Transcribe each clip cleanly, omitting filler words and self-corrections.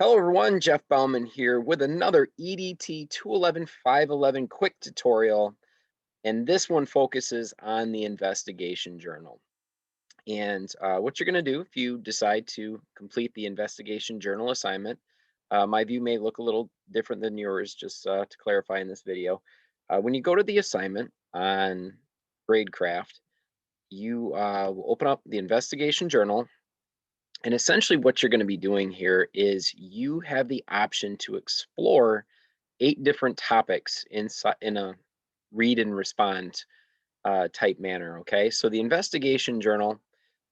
Hello everyone, Jeff Bouwman here with another EDT 211-511 quick tutorial, and this one focuses on the investigation journal. And what you're going to do if you decide to complete the investigation journal assignment, my view may look a little different than yours, just to clarify in this video. When you go to the assignment on Gradecraft, you will open up the investigation journal. And essentially what you're going to be doing here is you have the option to explore 8 different topics in a read and respond type manner. Okay, so the investigation journal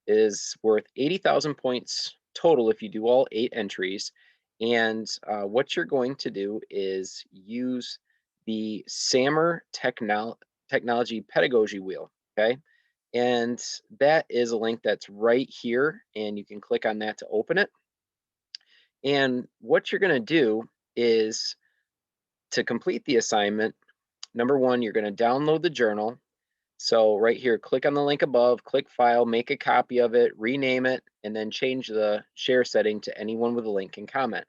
is worth 80,000 points total if you do all 8 entries. And what you're going to do is use the SAMR technology pedagogy wheel. Okay, and that is a link that's right here, and you can click on that to open it. And what you're going to do is to complete the assignment, number one, you're going to download the journal. So right here, click on the link above, click file, make a copy of it, rename it, and then change the share setting to anyone with a link and comment.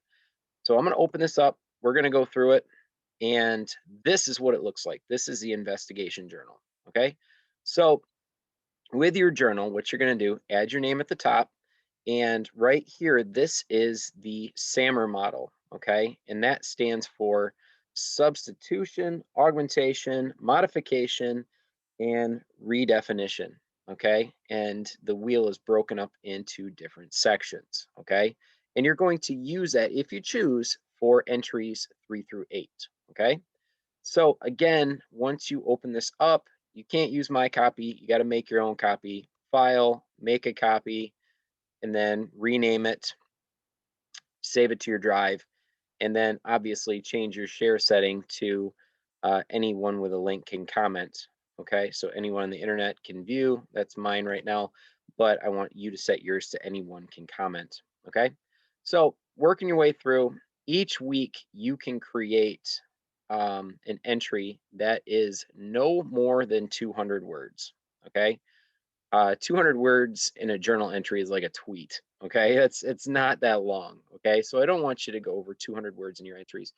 So I'm going to open this up. We're going to go through it. And this is what it looks like. This is the investigation journal. Okay. So with your journal, what you're going to do, add your name at the top. And right here, this is the SAMR model, okay? And that stands for substitution, augmentation, modification, and redefinition, okay? And the wheel is broken up into different sections, okay? And you're going to use that, if you choose, for entries 3 through 8, okay? So again, once you open this up, you can't use my copy. You got to make your own copy. File, make a copy, and then rename it, save it to your drive, and then obviously change your share setting to anyone with a link can comment. Okay, so anyone on the internet can view. That's mine right now, but I want you to set yours to anyone can comment. Okay, so working your way through, each week you can create an entry that is no more than 200 words. Okay, 200 words in a journal entry is like a tweet. Okay, it's not that long. Okay, so I don't want you to go over 200 words in your entries.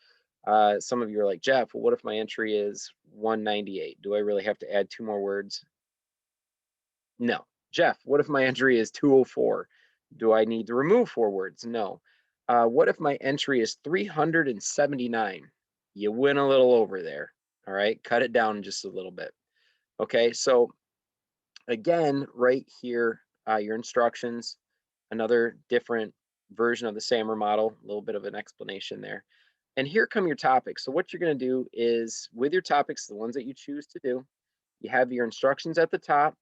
Some of you are like, Jeff, well, what if my entry is 198? Do I really have to add 2 more words? No. Jeff, what if my entry is 204? Do I need to remove 4 words? No. What if my entry is 379? You went a little over there. All right, cut it down just a little bit. Okay, so again, right here, your instructions, another different version of the SAMR model, a little bit of an explanation there. And here come your topics. So what you're going to do is with your topics, the ones that you choose to do, you have your instructions at the top,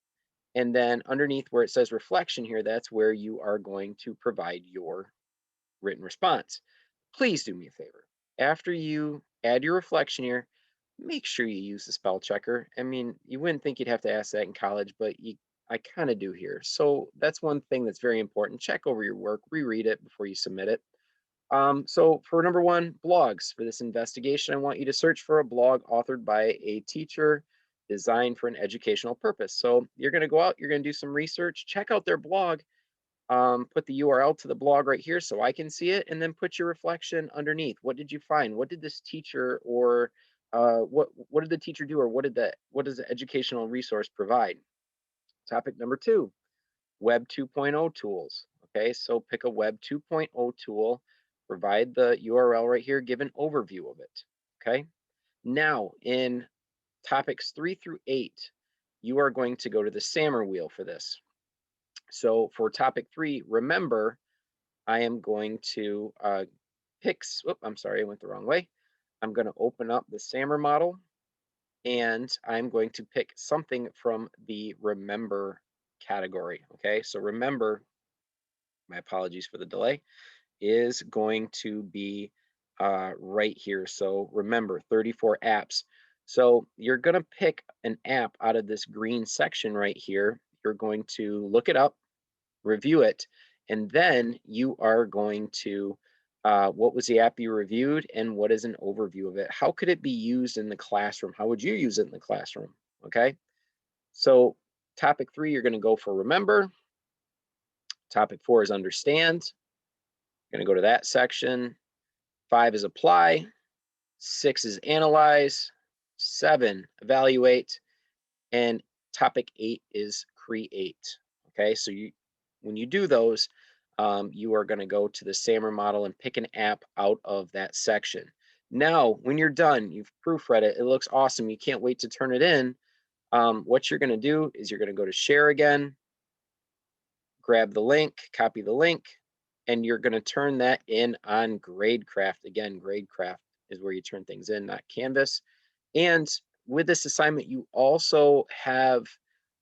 and then underneath where it says reflection here, that's where you are going to provide your written response. Please do me a favor. After you add your reflection here, make sure you use the spell checker. I mean, you wouldn't think you'd have to ask that in college, but I kind of do here. So that's one thing that's very important. Check over your work, reread it before you submit it. So for number one, blogs. For this investigation, I want you to search for a blog authored by a teacher designed for an educational purpose. So you're going to go out, you're going to do some research, check out their blog, put the URL to the blog right here so I can see it, and then put your reflection underneath. What did you find? What did this teacher or what did the teacher do, or what does the educational resource provide? Topic number two, Web 2.0 tools. Okay, so pick a Web 2.0 tool, provide the URL right here, give an overview of it. Okay, now in topics 3 through 8, you are going to go to the SAMR wheel for this. So for topic 3, remember, I am going to I'm sorry, I went the wrong way. I'm going to open up the SAMR model, and I'm going to pick something from the remember category. Okay, so remember, my apologies for the delay, is going to be right here. So remember, 34 apps. So you're going to pick an app out of this green section right here. You're going to look it up, review it, and then you are going to what was the app you reviewed and what is an overview of it? How could it be used in the classroom? How would you use it in the classroom? Okay, so topic 3, you're going to go for remember. Topic 4 is understand. Going to go to that section. 5 is apply. 6 is analyze. 7, evaluate. And topic 8 is create. Okay, so when you do those, you are going to go to the SAMR model and pick an app out of that section. Now, when you're done, you've proofread it, it looks awesome. You can't wait to turn it in. What you're going to do is you're going to go to share again, grab the link, copy the link, and you're going to turn that in on GradeCraft. Again, GradeCraft is where you turn things in, not Canvas. And with this assignment, you also have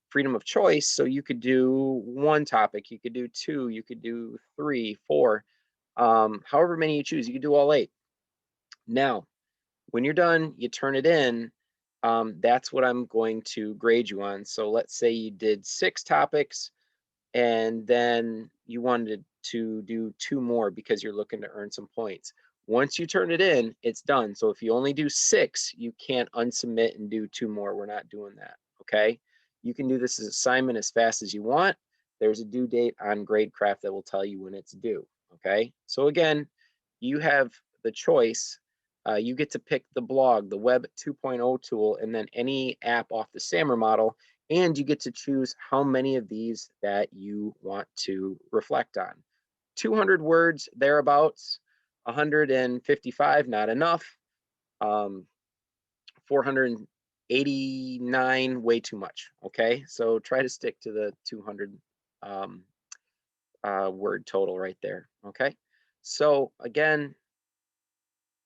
freedom of choice. So you could do one topic, you could do 2, you could do 3, 4, however many you choose. You could do all 8. Now, when you're done, you turn it in. That's what I'm going to grade you on. So let's say you did 6 topics and then you wanted to do 2 more because you're looking to earn some points. Once you turn it in, it's done. So if you only do 6, you can't unsubmit and do 2 more. We're not doing that, okay? You can do this as assignment as fast as you want. There's a due date on GradeCraft that will tell you when it's due, okay? So again, you have the choice. You get to pick the blog, the Web 2.0 tool, and then any app off the SAMR model, and you get to choose how many of these that you want to reflect on. 200 words thereabouts, 155 not enough, 489 way too much. Okay, so try to stick to the 200 word total right there. Okay, so again,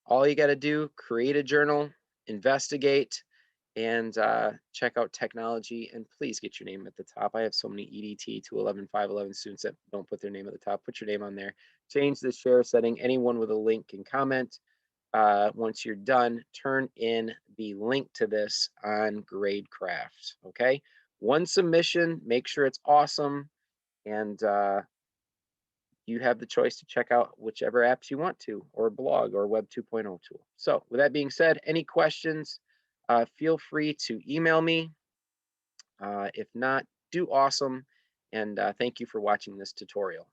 all you got to do, create a journal, investigate, and check out technology, and please get your name at the top. I have so many EDT 211, 511 students that don't put their name at the top. Put your name on there. Change the share setting. Anyone with a link can comment. Once you're done, turn in the link to this on GradeCraft, okay? One submission, make sure it's awesome, and you have the choice to check out whichever apps you want to, or blog, or Web 2.0 tool. So with that being said, any questions, feel free to email me. If not, do awesome. And thank you for watching this tutorial.